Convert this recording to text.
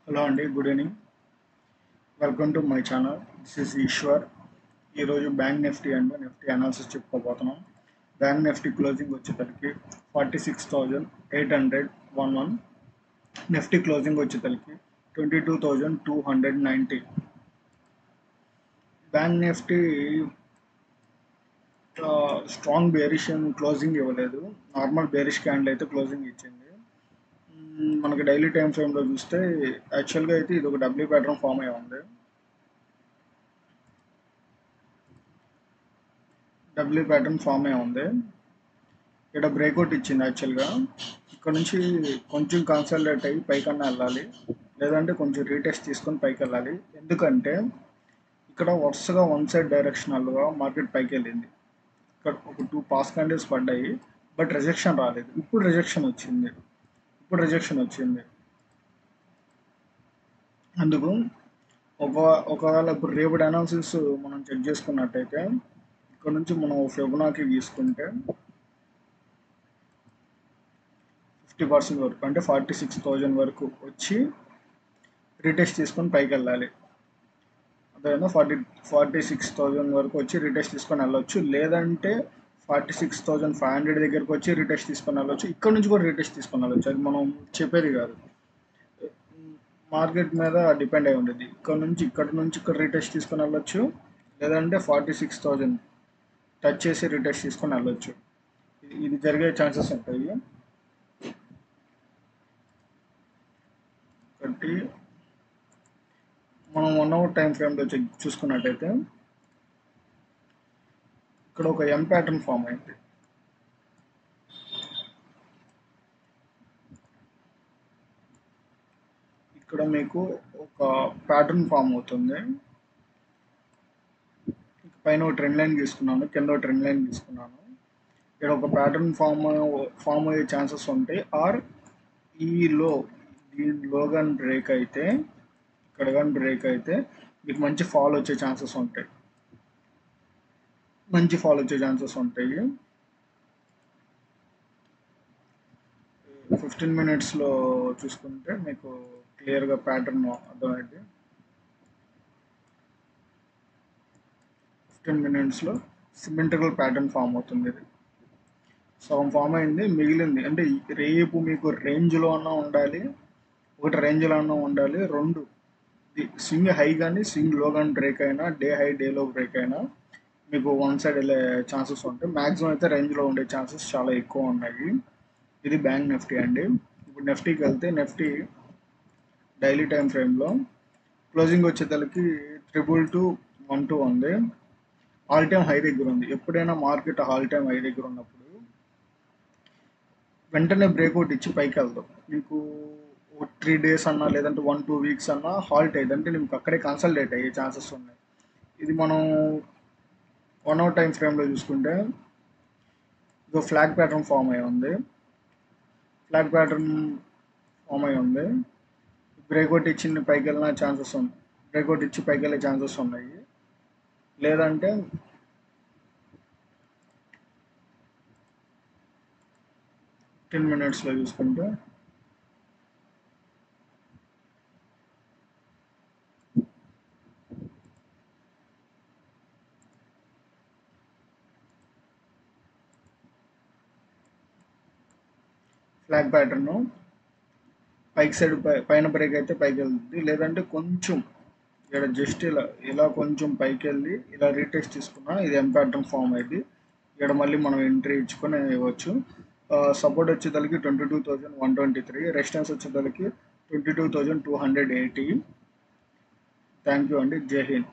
Hello అండి, good evening. Welcome to my channel. This is Eshwar. ఈరోజు bank Nifty and Nifty analysis చెప్పుకోబోతున్నాం. Bank Nifty closing వచ్చేసరికి 46,811. Nifty closing వచ్చేసరికి 22,290. Bank Nifty strong bearish closing ఇవ్వలేదు. Normal bearish candle అయితే closing ఇచ్చింది. మనకి daily time ఫ్రేమ్లో చూస్తే యాక్చువల్గా అయితే ఇది ఒక డబ్ల్యూ ప్యాటర్న్ ఫామ్ అయి ఉంది. డబ్ల్యూ ప్యాటర్న్ ఫామ్ అయి ఉంది. ఇక్కడ బ్రేక్అవుట్ ఇచ్చింది. యాక్చువల్గా ఇక్కడ నుంచి కొంచెం కన్సల్టేట్ అయ్యి పైకన్నా వెళ్ళాలి, లేదంటే కొంచెం రీటెస్ట్ తీసుకొని పైకి వెళ్ళాలి. ఎందుకంటే ఇక్కడ వరుసగా వన్ సైడ్ డైరెక్షనల్గా మార్కెట్ పైకి వెళ్ళింది. ఇక్కడ ఒక 2 పాస్ క్యాండిల్స్ పడ్డాయి, బట్ రిజెక్షన్ రాలేదు. ఇప్పుడు రిజెక్షన్ వచ్చింది. అందుకు ఒకవేళ ఇప్పుడు రేపటి అనాలిసిస్ మనం చెక్ చేసుకున్నట్టయితే ఇక్కడ నుంచి మనం ఫిబొనాకీ తీసుకుంటే 50% వరకు, అంటే 46,000 వరకు వచ్చి రీటెస్ట్ తీసుకొని పైకి వెళ్ళాలి. అదేవిధంగా 46,000 వరకు వచ్చి రీటెస్ట్ తీసుకొని వెళ్ళొచ్చు, లేదంటే 46,500 దగ్గరకు వచ్చి రీటెస్ట్ తీసుకొని వెళ్ళొచ్చు. ఇక్కడ నుంచి కూడా రీటెస్ట్ తీసుకొని వెళ్ళొచ్చు. అది మనం చెప్పేది కాదు, మార్కెట్ మీద డిపెండ్ అయి ఉండేది. ఇక్కడ నుంచి రీటెస్ట్ తీసుకొని వెళ్ళొచ్చు, లేదంటే 46,000 టచ్ చేసి రీటెస్ట్ తీసుకొని వెళ్ళొచ్చు. ఇది జరిగే ఛాన్సెస్ ఉంటాయి. కాబట్టి మనం 1 అవర్ టైం ఫ్రేమ్లో చూసుకున్నట్టయితే ఇక్కడ ఒక ఎం ప్యాటర్న్ ఫామ్ అయింది. ఇక్కడ మీకు ఒక ప్యాటర్న్ ఫామ్ అవుతుంది. పైన ఒక ట్రెండ్ లైన్ తీసుకున్నాను, కింద ఒక ట్రెండ్ లైన్ తీసుకున్నాను. ఇక్కడ ఒక ప్యాటర్న్ ఫామ్ అయ్యే ఛాన్సెస్ ఉంటాయి. ఆర్ దీనిలో కానీ బ్రేక్ అయితే, ఇక్కడ కానీ బ్రేక్ అయితే మీకు మంచి ఫాల్ వచ్చే ఛాన్సెస్ ఉంటాయి. 15 మినిట్స్లో చూసుకుంటే మీకు క్లియర్గా ప్యాటర్న్ అర్థమైంది. 15 మినిట్స్లో సిమెట్రికల్ ప్యాటర్న్ ఫామ్ అవుతుంది. ఇది సగం ఫామ్ అయింది, మిగిలింది. అంటే రేపు మీకు రేంజ్లో అన్నా ఉండాలి, రెండు స్వింగ్ హై కానీ స్వింగ్ లో కానీ బ్రేక్ అయినా, డే హై డేలో బ్రేక్ అయినా మీకు వన్ సైడ్ వెళ్ళే ఛాన్సెస్ ఉంటాయి. మ్యాక్సిమం అయితే రేంజ్లో ఉండే ఛాన్సెస్ చాలా ఎక్కువ ఉన్నాయి. ఇది బ్యాంక్ నిఫ్టీ అండి. ఇప్పుడు నిఫ్టీకి వెళ్తే, నిఫ్టీ డైలీ టైం ఫ్రేమ్లో క్లోజింగ్ వచ్చేసరికి 2212 ఉంది. ఆల్ టైమ్ హై దగ్గర ఉంది. ఎప్పుడైనా మార్కెట్ ఆల్ టైమ్ హై దగ్గర ఉన్నప్పుడు వెంటనే బ్రేక్అవుట్ ఇచ్చి పైకి వెళ్దాం. మీకు 3 days అన్నా, లేదంటే 1-2 weeks అన్నా హాల్ట్ అయ్యింది, అంటే మీకు అక్కడే కన్సల్టేట్ అయ్యే ఛాన్సెస్ ఉన్నాయి. ఇది మనం 1 అవర్ టైం ఫ్రేమ్లో చూసుకుంటే ఇది ఫ్లాగ్ ప్యాటర్న్ ఫామ్ అయి ఉంది. బ్రేక్అవుట్ ఇచ్చి పైకి వెళ్ళిన ఛాన్సెస్ ఉన్నాయి. బ్రేక్అవుట్ ఇచ్చి పైకి వెళ్ళే ఛాన్సెస్ ఉన్నాయి, లేదంటే టెన్ మినిట్స్లో చూసుకుంటే ఫ్లాగ్ ప్యాటర్న్ పైకి సైడ్ పైన బ్రేక్ అయితే పైకి వెళ్తుంది, లేదంటే కొంచెం ఇక్కడ జస్ట్ ఇలా కొంచెం పైకి వెళ్ళి ఇలా రీటెస్ట్ తీసుకున్నా ఇది ఎం ప్యాటర్న్ ఫామ్ అయింది. ఇక్కడ మళ్ళీ మనం ఎంట్రీ ఇచ్చుకొని ఇవ్వచ్చు. సపోర్ట్ వచ్చేసరికి 22,123, రెసిస్టెన్స్ వచ్చేసరికి 22,280. థ్యాంక్ యూ అండి. జై హింద్.